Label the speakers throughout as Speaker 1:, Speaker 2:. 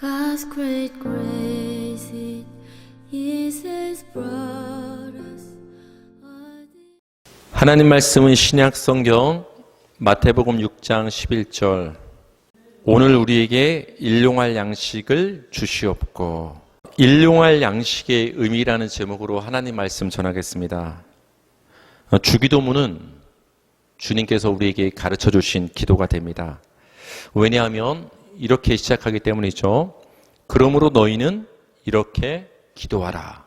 Speaker 1: God's great grace, it is has brought us.
Speaker 2: 하나님 말씀은 신약 성경 마태복음 6장 11절 오늘 우리에게 일용할 양식을 주시옵고. 일용할 양식의 의미라는 제목으로 하나님 말씀 전하겠습니다. 주기도문은 주님께서 우리에게 가르쳐 주신 기도가 됩니다. 왜냐하면 이렇게 시작하기 때문이죠. 그러므로 너희는 이렇게 기도하라.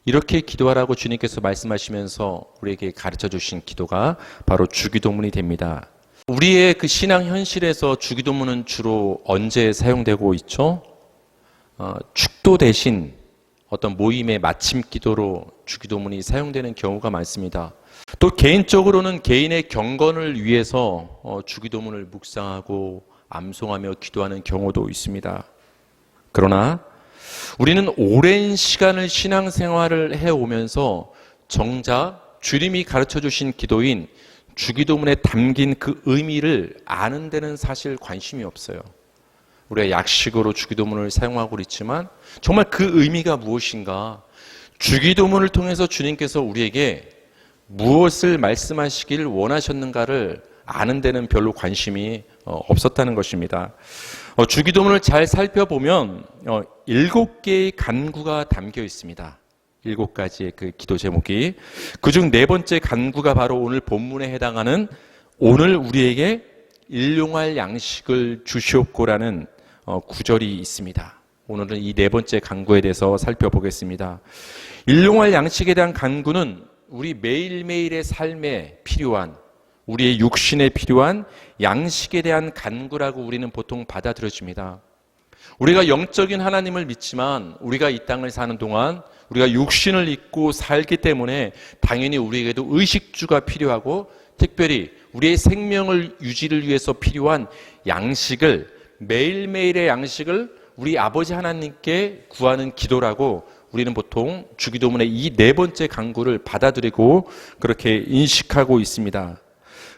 Speaker 2: 이렇게 기도하라고 주님께서 말씀하시면서 우리에게 가르쳐 주신 기도가 바로 주기도문이 됩니다. 우리의 그 신앙 현실에서 주기도문은 주로 언제 사용되고 있죠? 축도 대신 어떤 모임의 마침 기도로 주기도문이 사용되는 경우가 많습니다. 또 개인적으로는 개인의 경건을 위해서 주기도문을 묵상하고 암송하며 기도하는 경우도 있습니다. 그러나 우리는 오랜 시간을 신앙생활을 해오면서 정작 주님이 가르쳐 주신 기도인 주기도문에 담긴 그 의미를 아는 데는 사실 관심이 없어요. 우리가 약식으로 주기도문을 사용하고 있지만 정말 그 의미가 무엇인가, 주기도문을 통해서 주님께서 우리에게 무엇을 말씀하시길 원하셨는가를 아는 데는 별로 관심이 없었다는 것입니다. 주기도문을 잘 살펴보면 7개의 간구가 담겨 있습니다. 7가지의 그 기도 제목이. 그중 4번째 간구가 바로 오늘 본문에 해당하는 오늘 우리에게 일용할 양식을 주시옵고라는 구절이 있습니다. 오늘은 이 4번째 간구에 대해서 살펴보겠습니다. 일용할 양식에 대한 간구는 우리 매일매일의 삶에 필요한, 우리의 육신에 필요한 양식에 대한 간구라고 우리는 보통 받아들여집니다. 우리가 영적인 하나님을 믿지만 우리가 이 땅을 사는 동안 우리가 육신을 입고 살기 때문에 당연히 우리에게도 의식주가 필요하고 특별히 우리의 생명을 유지를 위해서 필요한 양식을, 매일매일의 양식을 우리 아버지 하나님께 구하는 기도라고 우리는 보통 주기도문의 이 4번째 간구를 받아들이고 그렇게 인식하고 있습니다.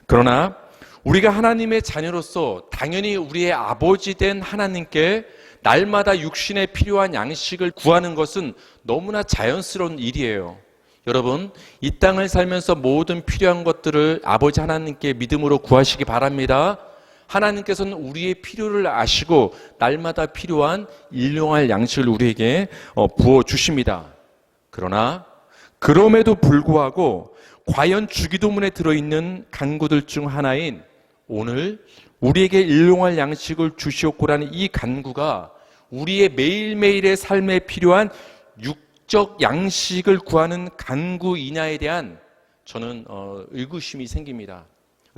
Speaker 2: 그러나 우리가 하나님의 자녀로서 당연히 우리의 아버지 된 하나님께 날마다 육신에 필요한 양식을 구하는 것은 너무나 자연스러운 일이에요. 여러분, 이 땅을 살면서 모든 필요한 것들을 아버지 하나님께 믿음으로 구하시기 바랍니다. 하나님께서는 우리의 필요를 아시고 날마다 필요한 일용할 양식을 우리에게 부어주십니다. 그러나 그럼에도 불구하고 과연 주기도문에 들어있는 간구들 중 하나인 오늘 우리에게 일용할 양식을 주시옵고라는 이 간구가 우리의 매일매일의 삶에 필요한 육적 양식을 구하는 간구이냐에 대한 저는 의구심이 생깁니다.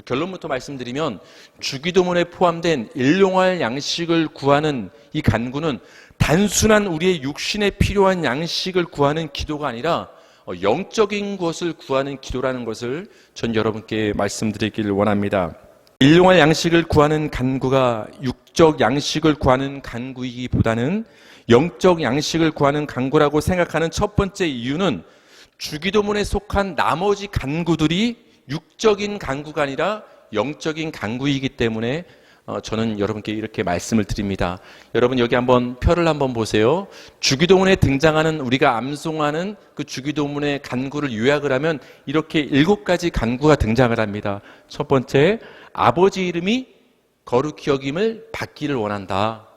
Speaker 2: 결론부터 말씀드리면 주기도문에 포함된 일용할 양식을 구하는 이 간구는 단순한 우리의 육신에 필요한 양식을 구하는 기도가 아니라 영적인 것을 구하는 기도라는 것을 전 여러분께 말씀드리길 원합니다. 일용할 양식을 구하는 간구가 육적 양식을 구하는 간구이기보다는 영적 양식을 구하는 간구라고 생각하는 첫 번째 이유는 주기도문에 속한 나머지 간구들이 육적인 간구가 아니라 영적인 간구이기 때문에 저는 여러분께 이렇게 말씀을 드립니다. 여러분 여기 한번 표를 한번 보세요. 주기도문에 등장하는 우리가 암송하는 그 주기도문의 간구를 요약을 하면 이렇게 7가지 간구가 등장을 합니다. 첫 번째, 아버지 이름이 거룩히 여김을 받기를 원한다.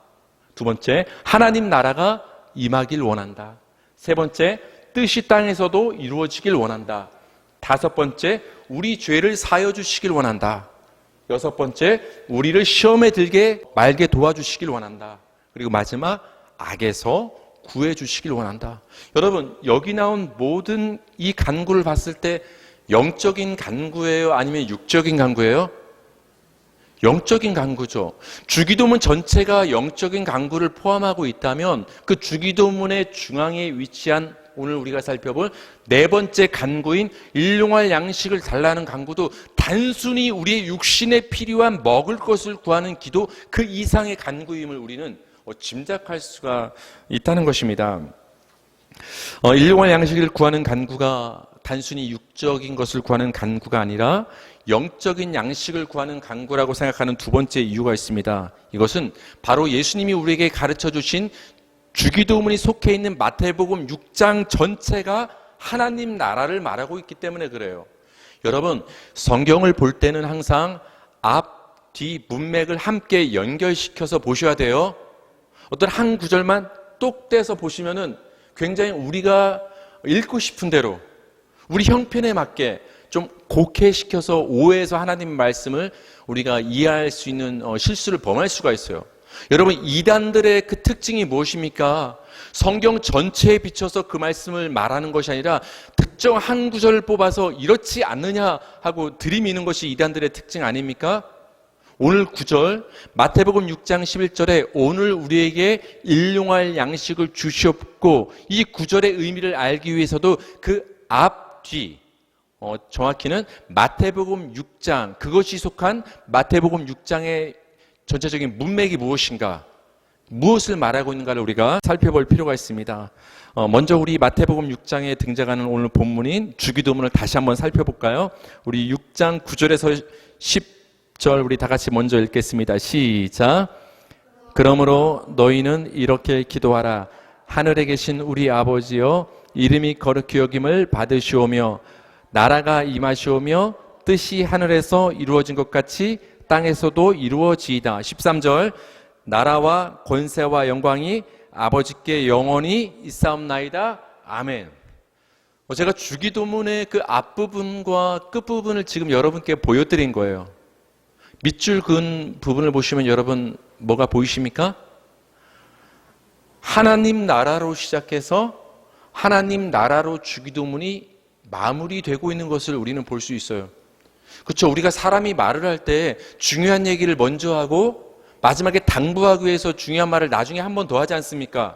Speaker 2: 두 번째, 하나님 나라가 임하길 원한다. 세 번째, 뜻이 땅에서도 이루어지길 원한다. 다섯 번째, 우리 죄를 사여 주시길 원한다. 여섯 번째, 우리를 시험에 들게 말게 도와주시길 원한다. 그리고 마지막, 악에서 구해 주시길 원한다. 여러분, 여기 나온 모든 이 간구를 봤을 때 영적인 간구예요? 아니면 육적인 간구예요? 영적인 간구죠. 주기도문 전체가 영적인 간구를 포함하고 있다면 그 주기도문의 중앙에 위치한 오늘 우리가 살펴볼 4번째 간구인 일용할 양식을 달라는 간구도 단순히 우리의 육신에 필요한 먹을 것을 구하는 기도 그 이상의 간구임을 우리는 짐작할 수가 있다는 것입니다. 일용할 양식을 구하는 간구가 단순히 육적인 것을 구하는 간구가 아니라 영적인 양식을 구하는 간구라고 생각하는 두 번째 이유가 있습니다. 이것은 바로 예수님이 우리에게 가르쳐 주신 주기도문이 속해 있는 마태복음 6장 전체가 하나님 나라를 말하고 있기 때문에 그래요. 여러분, 성경을 볼 때는 항상 앞, 뒤, 문맥을 함께 연결시켜서 보셔야 돼요. 어떤 한 구절만 똑 떼서 보시면은 굉장히 우리가 읽고 싶은 대로 우리 형편에 맞게 좀 곡해시켜서 오해해서 하나님 말씀을 우리가 이해할 수 있는 실수를 범할 수가 있어요. 여러분, 이단들의 그 특징이 무엇입니까? 성경 전체에 비춰서 그 말씀을 말하는 것이 아니라 특정 한 구절을 뽑아서 이렇지 않느냐 하고 들이미는 것이 이단들의 특징 아닙니까? 오늘 9절 마태복음 6장 11절에 오늘 우리에게 일용할 양식을 주시옵고, 이 9절의 의미를 알기 위해서도 그 앞, 뒤, 정확히는 마태복음 6장, 그것이 속한 마태복음 6장의 전체적인 문맥이 무엇인가, 무엇을 말하고 있는가를 우리가 살펴볼 필요가 있습니다. 먼저 우리 마태복음 6장에 등장하는 오늘 본문인 주기도문을 다시 한번 살펴볼까요? 우리 6장 9절에서 10절 우리 다 같이 먼저 읽겠습니다. 시작. 그러므로 너희는 이렇게 기도하라. 하늘에 계신 우리 아버지여, 이름이 거룩히 여김을 받으시오며 나라가 임하시오며 뜻이 하늘에서 이루어진 것 같이 땅에서도 이루어지이다. 13절 나라와 권세와 영광이 아버지께 영원히 있사옵나이다. 아멘. 제가 주기도문의 그 앞부분과 끝부분을 지금 여러분께 보여드린 거예요. 밑줄 그은 부분을 보시면 여러분 뭐가 보이십니까? 하나님 나라로 시작해서 하나님 나라로 주기도문이 마무리되고 있는 것을 우리는 볼 수 있어요. 그렇죠? 우리가 사람이 말을 할 때 중요한 얘기를 먼저 하고 마지막에 당부하기 위해서 중요한 말을 나중에 한 번 더 하지 않습니까?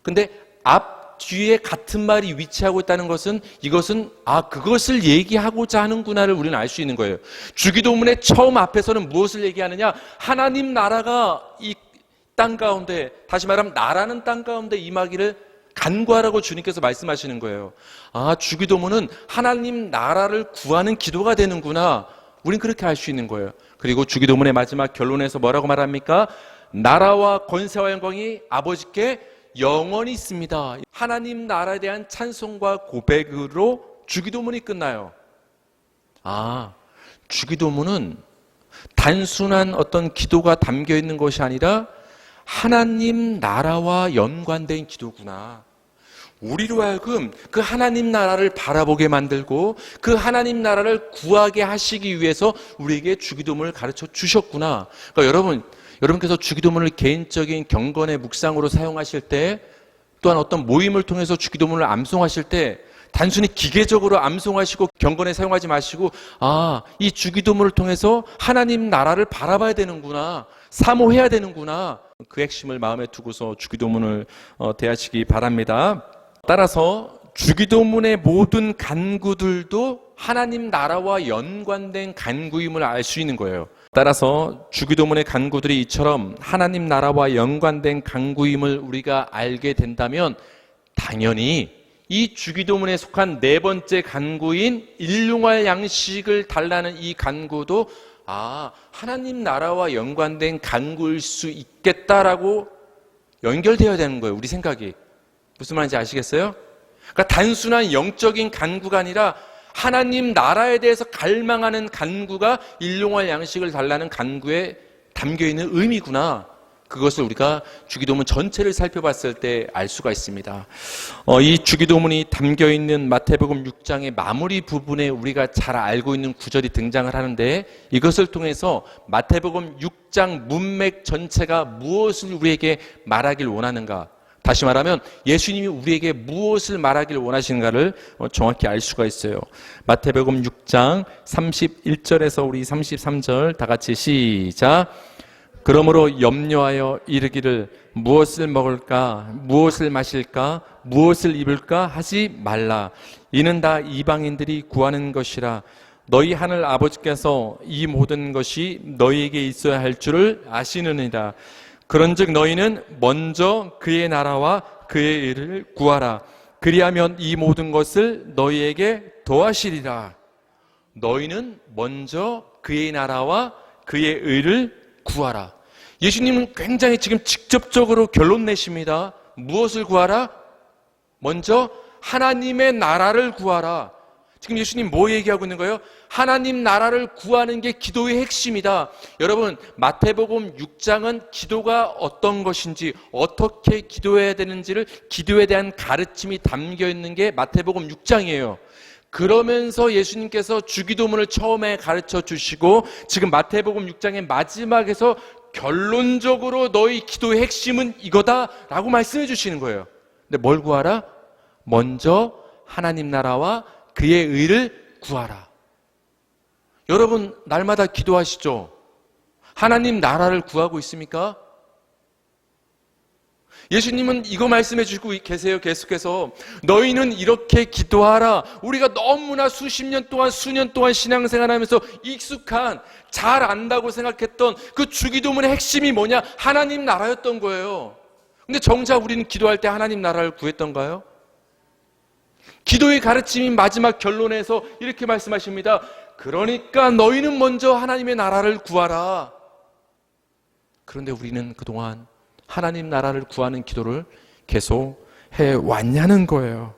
Speaker 2: 근데 앞, 뒤에 같은 말이 위치하고 있다는 것은 이것은 그것을 얘기하고자 하는구나를 우리는 알 수 있는 거예요. 주기도문의 처음 앞에서는 무엇을 얘기하느냐? 하나님 나라가 이 땅 가운데, 다시 말하면 나라는 땅 가운데 임하기를 간구하라고 주님께서 말씀하시는 거예요. 주기도문은 하나님 나라를 구하는 기도가 되는구나. 우린 그렇게 알 수 있는 거예요. 그리고 주기도문의 마지막 결론에서 뭐라고 말합니까? 나라와 권세와 영광이 아버지께 영원히 있습니다. 하나님 나라에 대한 찬송과 고백으로 주기도문이 끝나요. 주기도문은 단순한 어떤 기도가 담겨 있는 것이 아니라 하나님 나라와 연관된 기도구나. 우리로 하여금 그 하나님 나라를 바라보게 만들고 그 하나님 나라를 구하게 하시기 위해서 우리에게 주기도문을 가르쳐 주셨구나. 그러니까 여러분께서 주기도문을 개인적인 경건의 묵상으로 사용하실 때, 또한 어떤 모임을 통해서 주기도문을 암송하실 때 단순히 기계적으로 암송하시고 경건에 사용하지 마시고 이 주기도문을 통해서 하나님 나라를 바라봐야 되는구나, 사모해야 되는구나, 그 핵심을 마음에 두고서 주기도문을 대하시기 바랍니다. 따라서 주기도문의 모든 간구들도 하나님 나라와 연관된 간구임을 알 수 있는 거예요. 따라서 주기도문의 간구들이 이처럼 하나님 나라와 연관된 간구임을 우리가 알게 된다면 당연히 이 주기도문에 속한 네 번째 간구인 일용할 양식을 달라는 이 간구도 하나님 나라와 연관된 간구일 수 있겠다라고 연결되어야 되는 거예요. 우리 생각이. 무슨 말인지 아시겠어요? 그러니까 단순한 영적인 간구가 아니라 하나님 나라에 대해서 갈망하는 간구가 일용할 양식을 달라는 간구에 담겨있는 의미구나. 그것을 우리가 주기도문 전체를 살펴봤을 때 알 수가 있습니다. 이 주기도문이 담겨있는 마태복음 6장의 마무리 부분에 우리가 잘 알고 있는 구절이 등장을 하는데, 이것을 통해서 마태복음 6장 문맥 전체가 무엇을 우리에게 말하길 원하는가, 다시 말하면 예수님이 우리에게 무엇을 말하길 원하시는가를 정확히 알 수가 있어요. 마태복음 6장 31절에서 우리 33절 다 같이 시작. 그러므로 염려하여 이르기를 무엇을 먹을까, 무엇을 마실까, 무엇을 입을까 하지 말라. 이는 다 이방인들이 구하는 것이라. 너희 하늘 아버지께서 이 모든 것이 너희에게 있어야 할 줄을 아시느니라. 그런즉 너희는 먼저 그의 나라와 그의 일을 구하라. 그리하면 이 모든 것을 너희에게 더하시리라. 너희는 먼저 그의 나라와 그의 의를 구하라. 예수님은 굉장히 지금 직접적으로 결론 내십니다. 무엇을 구하라? 먼저 하나님의 나라를 구하라. 지금 예수님 뭐 얘기하고 있는 거예요? 하나님 나라를 구하는 게 기도의 핵심이다. 여러분, 마태복음 6장은 기도가 어떤 것인지, 어떻게 기도해야 되는지를, 기도에 대한 가르침이 담겨 있는 게 마태복음 6장이에요. 그러면서 예수님께서 주기도문을 처음에 가르쳐 주시고 지금 마태복음 6장의 마지막에서 결론적으로 너희 기도의 핵심은 이거다라고 말씀해 주시는 거예요. 근데 뭘 구하라? 먼저 하나님 나라와 그의 의를 구하라. 여러분, 날마다 기도하시죠? 하나님 나라를 구하고 있습니까? 예수님은 이거 말씀해 주시고 계세요. 계속해서 너희는 이렇게 기도하라. 우리가 너무나 수십 년 동안, 수년 동안 신앙생활하면서 익숙한, 잘 안다고 생각했던 그 주기도문의 핵심이 뭐냐? 하나님 나라였던 거예요. 근데 정작 우리는 기도할 때 하나님 나라를 구했던가요? 기도의 가르침인 마지막 결론에서 이렇게 말씀하십니다. 그러니까 너희는 먼저 하나님의 나라를 구하라. 그런데 우리는 그동안 하나님 나라를 구하는 기도를 계속 해왔냐는 거예요.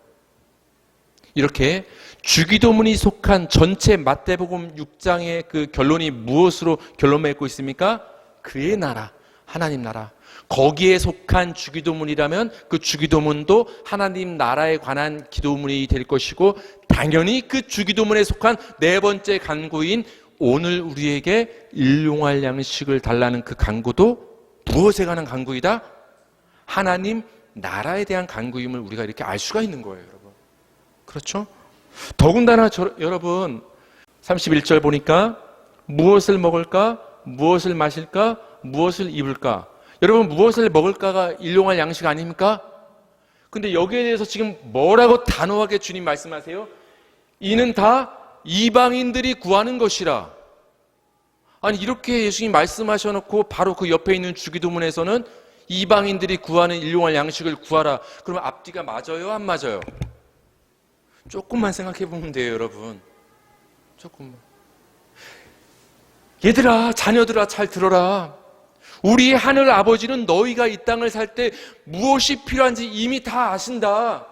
Speaker 2: 이렇게 주기도문이 속한 전체 마태복음 6장의 그 결론이 무엇으로 결론 맺고 있습니까? 그의 나라, 하나님 나라. 거기에 속한 주기도문이라면 그 주기도문도 하나님 나라에 관한 기도문이 될 것이고, 당연히 그 주기도문에 속한 네 번째 간구인 오늘 우리에게 일용할 양식을 달라는 그 간구도 무엇에 관한 간구이다? 하나님 나라에 대한 간구임을 우리가 이렇게 알 수가 있는 거예요, 여러분. 그렇죠? 더군다나 여러분 31절 보니까 무엇을 먹을까? 무엇을 마실까? 무엇을 입을까? 여러분, 무엇을 먹을까가 일용할 양식 아닙니까? 근데 여기에 대해서 지금 뭐라고 단호하게 주님 말씀하세요? 이는 다 이방인들이 구하는 것이라. 아니, 이렇게 예수님 말씀하셔놓고 바로 그 옆에 있는 주기도문에서는 이방인들이 구하는 일용할 양식을 구하라. 그러면 앞뒤가 맞아요? 안 맞아요? 조금만 생각해 보면 돼요, 여러분. 조금만. 얘들아, 자녀들아, 잘 들어라. 우리 하늘 아버지는 너희가 이 땅을 살 때 무엇이 필요한지 이미 다 아신다.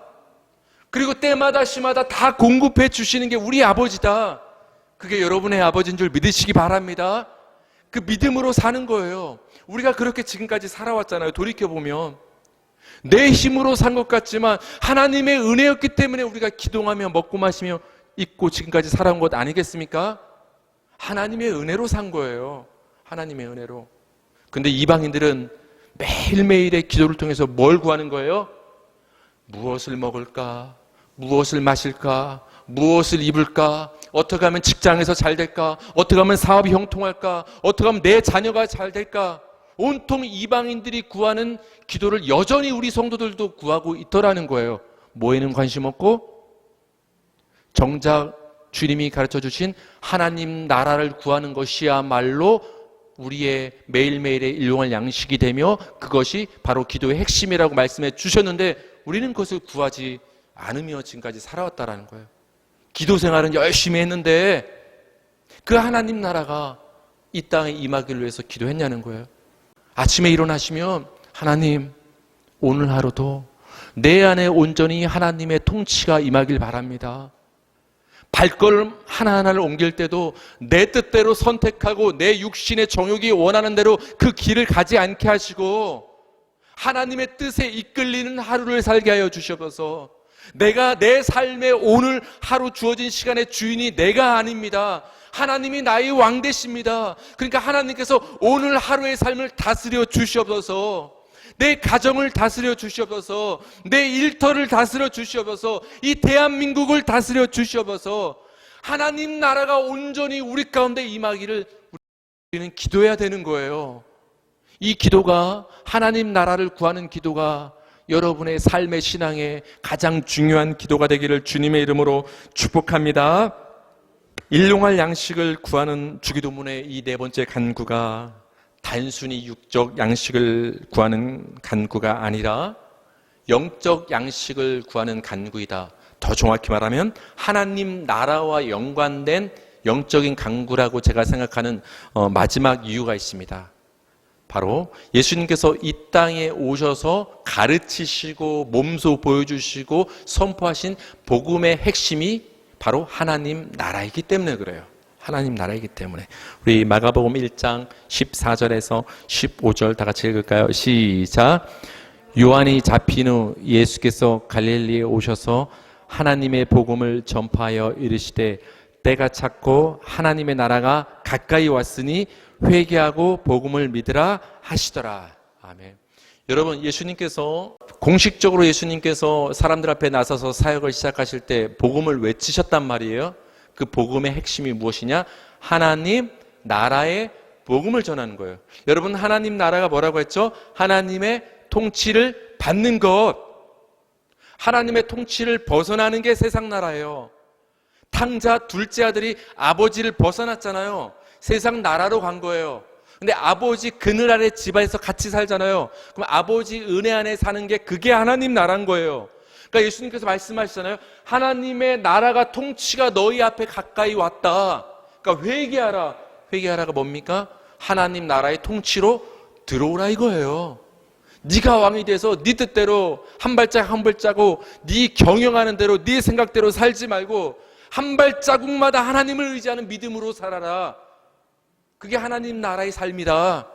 Speaker 2: 그리고 때마다 시마다 다 공급해 주시는 게 우리 아버지다. 그게 여러분의 아버지인 줄 믿으시기 바랍니다. 그 믿음으로 사는 거예요. 우리가 그렇게 지금까지 살아왔잖아요. 돌이켜보면 내 힘으로 산 것 같지만 하나님의 은혜였기 때문에 우리가 기도하며 먹고 마시며 입고 지금까지 살아온 것 아니겠습니까? 하나님의 은혜로 산 거예요. 하나님의 은혜로. 근데 이방인들은 매일매일의 기도를 통해서 뭘 구하는 거예요? 무엇을 먹을까? 무엇을 마실까? 무엇을 입을까? 어떻게 하면 직장에서 잘 될까? 어떻게 하면 사업이 형통할까? 어떻게 하면 내 자녀가 잘 될까? 온통 이방인들이 구하는 기도를 여전히 우리 성도들도 구하고 있더라는 거예요. 뭐에는 관심 없고 정작 주님이 가르쳐 주신 하나님 나라를 구하는 것이야말로 우리의 매일매일의 일용할 양식이 되며 그것이 바로 기도의 핵심이라고 말씀해 주셨는데 우리는 그것을 구하지 않으며 지금까지 살아왔다라는 거예요. 기도 생활은 열심히 했는데 그 하나님 나라가 이 땅에 임하기를 위해서 기도했냐는 거예요. 아침에 일어나시면 하나님, 오늘 하루도 내 안에 온전히 하나님의 통치가 임하길 바랍니다. 발걸음 하나하나를 옮길 때도 내 뜻대로 선택하고 내 육신의 정욕이 원하는 대로 그 길을 가지 않게 하시고 하나님의 뜻에 이끌리는 하루를 살게 하여 주시옵소서. 내가 내 삶의 오늘 하루 주어진 시간의 주인이 내가 아닙니다. 하나님이 나의 왕 되십니다. 그러니까 하나님께서 오늘 하루의 삶을 다스려 주시옵소서. 내 가정을 다스려 주시옵소서. 내 일터를 다스려 주시옵소서. 이 대한민국을 다스려 주시옵소서. 하나님 나라가 온전히 우리 가운데 임하기를 우리는 기도해야 되는 거예요. 이 기도가 하나님 나라를 구하는 기도가 여러분의 삶의 신앙의 가장 중요한 기도가 되기를 주님의 이름으로 축복합니다. 일용할 양식을 구하는 주기도문의 이 네 번째 간구가 단순히 육적 양식을 구하는 간구가 아니라 영적 양식을 구하는 간구이다. 더 정확히 말하면 하나님 나라와 연관된 영적인 간구라고 제가 생각하는 마지막 이유가 있습니다. 바로 예수님께서 이 땅에 오셔서 가르치시고 몸소 보여주시고 선포하신 복음의 핵심이 바로 하나님 나라이기 때문에 그래요. 하나님 나라이기 때문에. 우리 마가복음 1장 14절에서 15절 다 같이 읽을까요? 시작. 요한이 잡힌 후 예수께서 갈릴리에 오셔서 하나님의 복음을 전파하여 이르시되 때가 찼고 하나님의 나라가 가까이 왔으니 회개하고 복음을 믿으라 하시더라. 아멘. 여러분, 예수님께서 공식적으로 예수님께서 사람들 앞에 나서서 사역을 시작하실 때 복음을 외치셨단 말이에요. 그 복음의 핵심이 무엇이냐? 하나님 나라의 복음을 전하는 거예요. 여러분, 하나님 나라가 뭐라고 했죠? 하나님의 통치를 받는 것. 하나님의 통치를 벗어나는 게 세상 나라예요. 탕자 둘째 아들이 아버지를 벗어났잖아요. 세상 나라로 간 거예요. 근데 아버지 그늘 아래 집안에서 같이 살잖아요. 그럼 아버지 은혜 안에 사는 게 그게 하나님 나라인 거예요. 그러니까 예수님께서 말씀하시잖아요. 하나님의 나라가 통치가 너희 앞에 가까이 왔다. 그러니까 회개하라. 회개하라가 뭡니까? 하나님 나라의 통치로 들어오라 이거예요. 네가 왕이 돼서 네 뜻대로 한 발짝 한 발자국 네 경영하는 대로 네 생각대로 살지 말고 한 발자국마다 하나님을 의지하는 믿음으로 살아라. 그게 하나님 나라의 삶이다.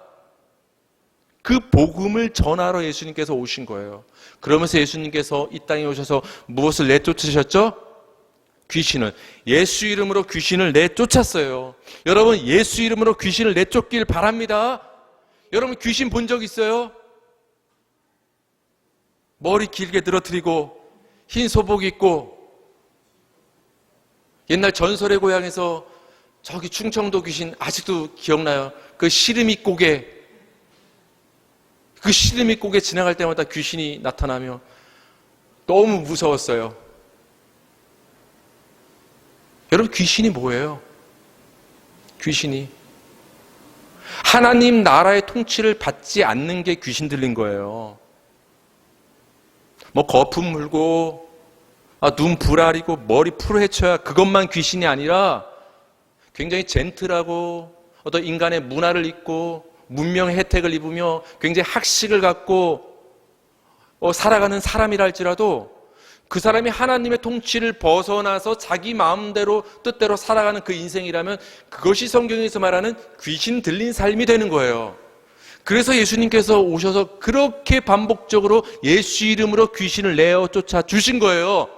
Speaker 2: 그 복음을 전하러 예수님께서 오신 거예요. 그러면서 예수님께서 이 땅에 오셔서 무엇을 내쫓으셨죠? 귀신을. 예수 이름으로 귀신을 내쫓았어요. 여러분, 예수 이름으로 귀신을 내쫓길 바랍니다. 여러분, 귀신 본 적 있어요? 머리 길게 늘어뜨리고 흰 소복 입고 옛날 전설의 고향에서 저기 충청도 귀신 아직도 기억나요? 그 시르미 고개, 그 시르미 고개 지나갈 때마다 귀신이 나타나며 너무 무서웠어요. 여러분, 귀신이 뭐예요? 귀신이 하나님 나라의 통치를 받지 않는 게 귀신 들린 거예요. 뭐 거품 물고 눈 부라리고 머리 풀어 헤쳐야 그것만 귀신이 아니라 굉장히 젠틀하고 어떤 인간의 문화를 입고 문명의 혜택을 입으며 굉장히 학식을 갖고 살아가는 사람이라 할지라도 그 사람이 하나님의 통치를 벗어나서 자기 마음대로 뜻대로 살아가는 그 인생이라면 그것이 성경에서 말하는 귀신 들린 삶이 되는 거예요. 그래서 예수님께서 오셔서 그렇게 반복적으로 예수 이름으로 귀신을 내어 쫓아 주신 거예요.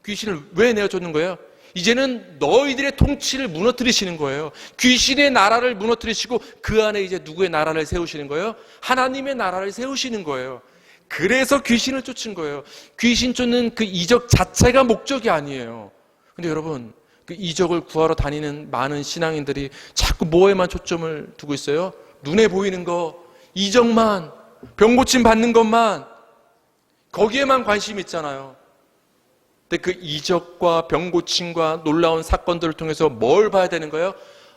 Speaker 2: 귀신을 왜 내어 쫓는 거예요? 이제는 너희들의 통치를 무너뜨리시는 거예요. 귀신의 나라를 무너뜨리시고 그 안에 이제 누구의 나라를 세우시는 거예요? 하나님의 나라를 세우시는 거예요. 그래서 귀신을 쫓은 거예요. 귀신 쫓는 그 이적 자체가 목적이 아니에요. 근데 여러분, 그 이적을 구하러 다니는 많은 신앙인들이 자꾸 뭐에만 초점을 두고 있어요? 눈에 보이는 거, 이적만, 병고침 받는 것만, 거기에만 관심이 있잖아요. 근데 그 이적과 병고침과 놀라운 사건들을 통해서 뭘 봐야 되는 거예요?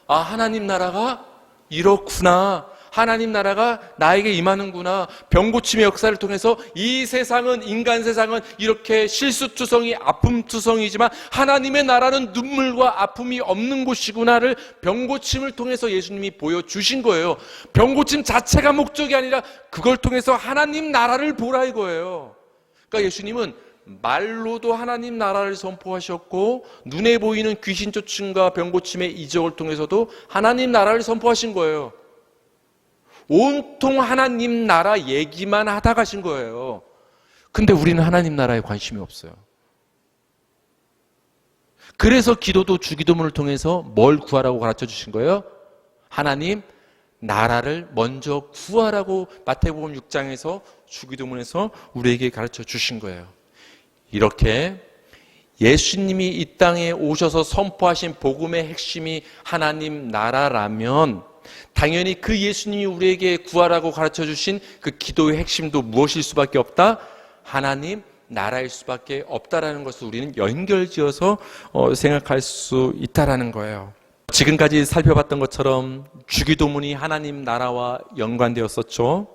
Speaker 2: 아, 하나님 나라가 이렇구나. 하나님 나라가 나에게 임하는구나. 병고침의 역사를 통해서 이 세상은, 인간 세상은 이렇게 실수투성이, 아픔투성이지만 하나님의 나라는 눈물과 아픔이 없는 곳이구나를 병고침을 통해서 예수님이 보여주신 거예요. 병고침 자체가 목적이 아니라 그걸 통해서 하나님 나라를 보라 이거예요. 그러니까 예수님은 말로도 하나님 나라를 선포하셨고 눈에 보이는 귀신 쫓음과 병고침의 이적을 통해서도 하나님 나라를 선포하신 거예요. 온통 하나님 나라 얘기만 하다 가신 거예요. 근데 우리는 하나님 나라에 관심이 없어요. 그래서 기도도 주기도문을 통해서 뭘 구하라고 가르쳐 주신 거예요? 하나님 나라를 먼저 구하라고 마태복음 6장에서 주기도문에서 우리에게 가르쳐 주신 거예요. 이렇게 예수님이 이 땅에 오셔서 선포하신 복음의 핵심이 하나님 나라라면 당연히 그 예수님이 우리에게 구하라고 가르쳐 주신 그 기도의 핵심도 무엇일 수밖에 없다? 하나님 나라일 수밖에 없다라는 것을 우리는 연결지어서 생각할 수 있다라는 거예요. 지금까지 살펴봤던 것처럼 주기도문이 하나님 나라와 연관되었었죠.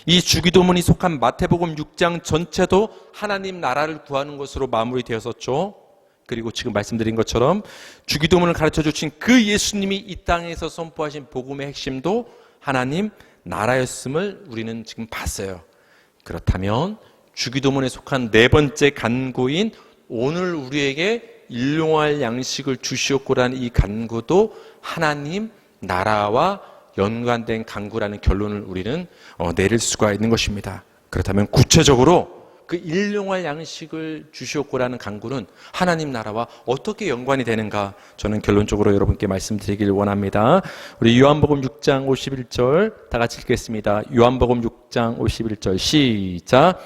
Speaker 2: 이 주기도문이 속한 마태복음 6장 전체도 하나님 나라를 구하는 것으로 마무리되었었죠. 그리고 지금 말씀드린 것처럼 주기도문을 가르쳐 주신 그 예수님이 이 땅에서 선포하신 복음의 핵심도 하나님 나라였음을 우리는 지금 봤어요. 그렇다면 주기도문에 속한 네 번째 간구인 오늘 우리에게 일용할 양식을 주시옵고라는 이 간구도 하나님 나라와 연관된 간구라는 결론을 우리는 내릴 수가 있는 것입니다. 그렇다면 구체적으로 그 일용할 양식을 주시옵고라는 간구는 하나님 나라와 어떻게 연관이 되는가, 저는 결론적으로 여러분께 말씀드리길 원합니다. 우리 요한복음 6장 51절 다 같이 읽겠습니다. 요한복음 6장 51절 시작.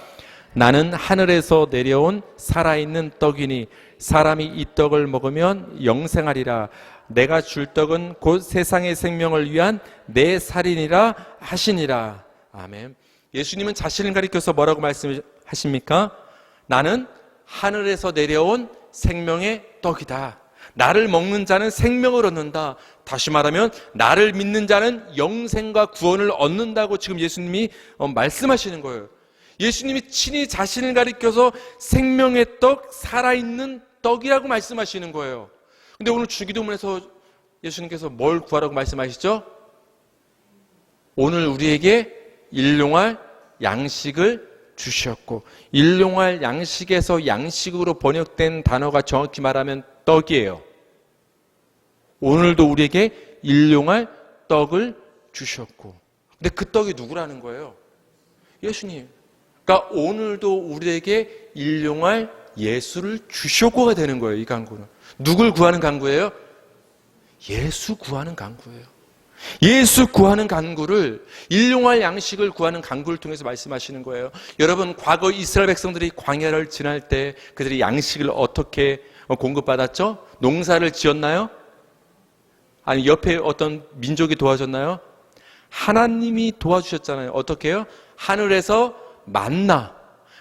Speaker 2: 나는 하늘에서 내려온 살아있는 떡이니 사람이 이 떡을 먹으면 영생하리라. 내가 줄 떡은 곧 세상의 생명을 위한 내 살이니라 하시니라. 아멘. 예수님은 자신을 가리켜서 뭐라고 말씀하십니까? 나는 하늘에서 내려온 생명의 떡이다. 나를 먹는 자는 생명을 얻는다. 다시 말하면 나를 믿는 자는 영생과 구원을 얻는다고 지금 예수님이 말씀하시는 거예요. 예수님이 친히 자신을 가리켜서 생명의 떡, 살아있는 떡이라고 말씀하시는 거예요. 근데 오늘 주기도문에서 예수님께서 뭘 구하라고 말씀하시죠? 오늘 우리에게 일용할 양식을 주셨고, 일용할 양식에서 양식으로 번역된 단어가 정확히 말하면 떡이에요. 오늘도 우리에게 일용할 떡을 주셨고, 근데 그 떡이 누구라는 거예요? 예수님. 그러니까 오늘도 우리에게 일용할 예수를 주셨고가 되는 거예요. 이 간구는 누굴 구하는 간구예요? 예수 구하는 간구예요. 예수 구하는 간구를, 일용할 양식을 구하는 간구를 통해서 말씀하시는 거예요. 여러분, 과거 이스라엘 백성들이 광야를 지날 때 그들이 양식을 어떻게 공급받았죠? 농사를 지었나요? 아니 옆에 어떤 민족이 도와줬나요? 하나님이 도와주셨잖아요. 어떻게 해요? 하늘에서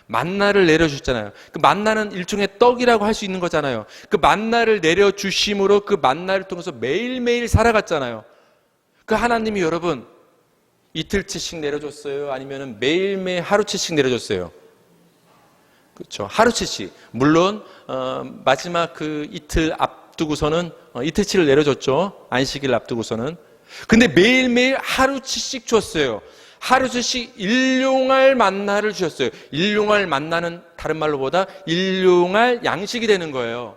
Speaker 2: 만나를 내려주셨잖아요. 그 만나는 일종의 떡이라고 할 수 있는 거잖아요. 그 만나를 내려주심으로 그 만나를 통해서 매일매일 살아갔잖아요. 그 하나님이 여러분 이틀치씩 내려줬어요? 아니면 매일매일 하루치씩 내려줬어요? 그렇죠. 하루치씩. 물론 마지막 그 이틀 앞두고서는 이틀치를 내려줬죠. 안식일 앞두고서는. 근데 매일매일 하루치씩 줬어요. 하루씩 일용할 만나를 주셨어요. 일용할 만나는 다른 말로보다 일용할 양식이 되는 거예요.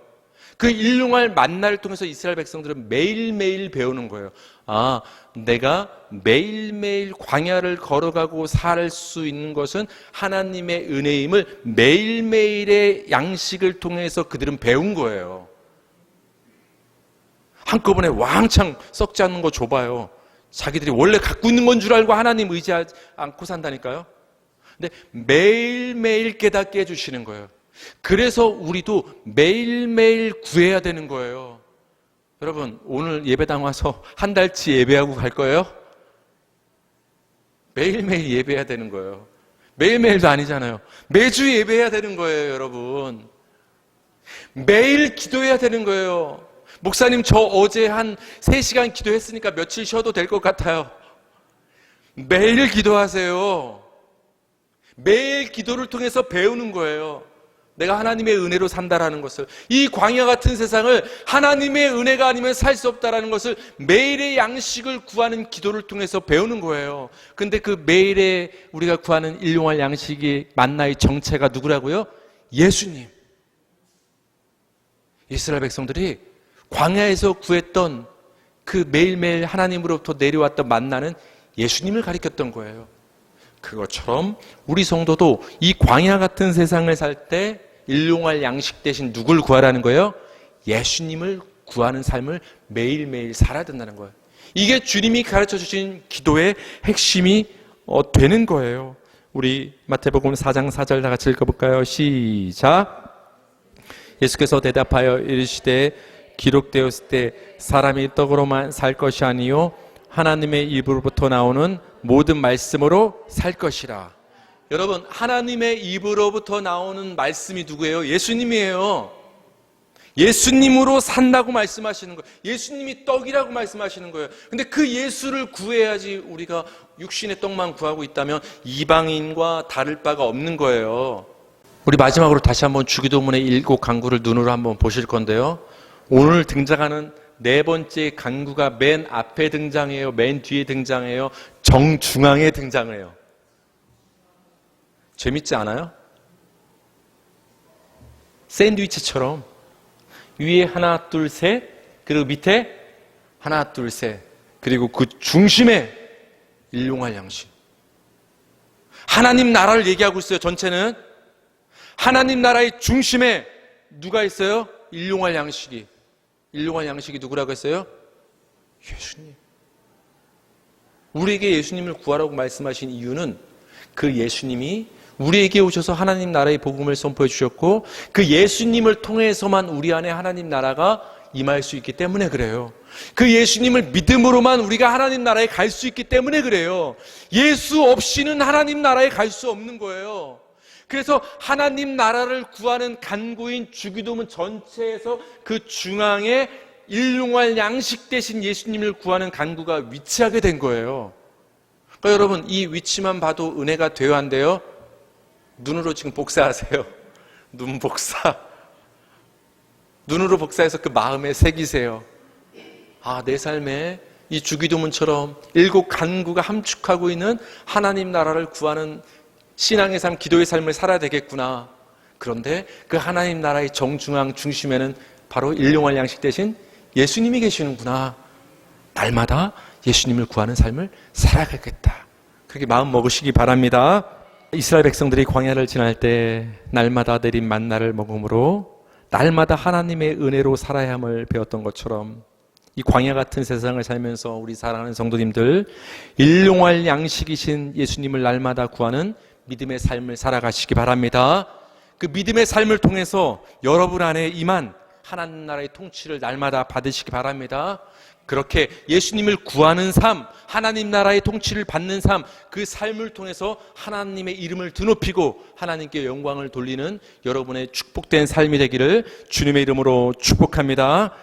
Speaker 2: 그 일용할 만나를 통해서 이스라엘 백성들은 매일매일 배우는 거예요. 아, 내가 매일매일 광야를 걸어가고 살 수 있는 것은 하나님의 은혜임을 매일매일의 양식을 통해서 그들은 배운 거예요. 한꺼번에 왕창 썩지 않는 거 줘봐요. 자기들이 원래 갖고 있는 건 줄 알고 하나님 의지하지 않고 산다니까요. 근데 매일매일 깨닫게 해주시는 거예요. 그래서 우리도 매일매일 구해야 되는 거예요. 여러분, 오늘 예배당 와서 한 달치 예배하고 갈 거예요? 매일매일 예배해야 되는 거예요. 매일매일도 아니잖아요. 매주 예배해야 되는 거예요, 여러분. 매일 기도해야 되는 거예요. 목사님, 저 어제 한 3시간 기도했으니까 며칠 쉬어도 될 것 같아요. 매일 기도하세요. 매일 기도를 통해서 배우는 거예요. 내가 하나님의 은혜로 산다라는 것을, 이 광야 같은 세상을 하나님의 은혜가 아니면 살 수 없다라는 것을 매일의 양식을 구하는 기도를 통해서 배우는 거예요. 근데 그 매일의 우리가 구하는 일용할 양식이 만나의 정체가 누구라고요? 예수님. 이스라엘 백성들이 광야에서 구했던 그 매일매일 하나님으로부터 내려왔던 만나는 예수님을 가리켰던 거예요. 그것처럼 우리 성도도 이 광야 같은 세상을 살 때 일용할 양식 대신 누굴 구하라는 거예요? 예수님을 구하는 삶을 매일매일 살아야 된다는 거예요. 이게 주님이 가르쳐 주신 기도의 핵심이 되는 거예요. 우리 마태복음 4장 4절 다 같이 읽어볼까요? 시작. 예수께서 대답하여 이르시되 기록되었을 때 사람이 떡으로만 살 것이 아니요 하나님의 입으로부터 나오는 모든 말씀으로 살 것이라. 여러분, 하나님의 입으로부터 나오는 말씀이 누구예요? 예수님이에요. 예수님으로 산다고 말씀하시는 거예요. 예수님이 떡이라고 말씀하시는 거예요. 근데 그 예수를 구해야지 우리가 육신의 떡만 구하고 있다면 이방인과 다를 바가 없는 거예요. 우리 마지막으로 다시 한번 주기도문의 7 간구를 눈으로 한번 보실 건데요. 오늘 등장하는 4번째 간구가 맨 앞에 등장해요? 맨 뒤에 등장해요? 정중앙에 등장해요. 재밌지 않아요? 샌드위치처럼 위에 하나, 둘, 셋, 그리고 밑에 하나, 둘, 셋, 그리고 그 중심에 일용할 양식. 하나님 나라를 얘기하고 있어요. 전체는 하나님 나라의 중심에 누가 있어요? 일용할 양식이. 일용할 양식이 누구라고 했어요? 예수님. 우리에게 예수님을 구하라고 말씀하신 이유는 그 예수님이 우리에게 오셔서 하나님 나라의 복음을 선포해 주셨고 그 예수님을 통해서만 우리 안에 하나님 나라가 임할 수 있기 때문에 그래요. 그 예수님을 믿음으로만 우리가 하나님 나라에 갈 수 있기 때문에 그래요. 예수 없이는 하나님 나라에 갈 수 없는 거예요. 그래서 하나님 나라를 구하는 간구인 주기도문 전체에서 그 중앙에 일용할 양식 대신 예수님을 구하는 간구가 위치하게 된 거예요. 그러니까 여러분 이 위치만 봐도 은혜가 돼야 한대요. 눈으로 지금 복사하세요. 눈 복사. 눈으로 복사해서 그 마음에 새기세요. 아, 내 삶에 이 주기도문처럼 7 간구가 함축하고 있는 하나님 나라를 구하는 신앙의 삶, 기도의 삶을 살아야 되겠구나. 그런데 그 하나님 나라의 정중앙 중심에는 바로 일용할 양식 대신 예수님이 계시는구나. 날마다 예수님을 구하는 삶을 살아가겠다. 그렇게 마음 먹으시기 바랍니다. 이스라엘 백성들이 광야를 지날 때 날마다 내린 만나를 먹음으로 날마다 하나님의 은혜로 살아야 함을 배웠던 것처럼 이 광야 같은 세상을 살면서 우리 사랑하는 성도님들 일용할 양식이신 예수님을 날마다 구하는 믿음의 삶을 살아가시기 바랍니다. 그 믿음의 삶을 통해서 여러분 안에 임한 하나님 나라의 통치를 날마다 받으시기 바랍니다. 그렇게 예수님을 구하는 삶, 하나님 나라의 통치를 받는 삶, 그 삶을 통해서 하나님의 이름을 드높이고 하나님께 영광을 돌리는 여러분의 축복된 삶이 되기를 주님의 이름으로 축복합니다.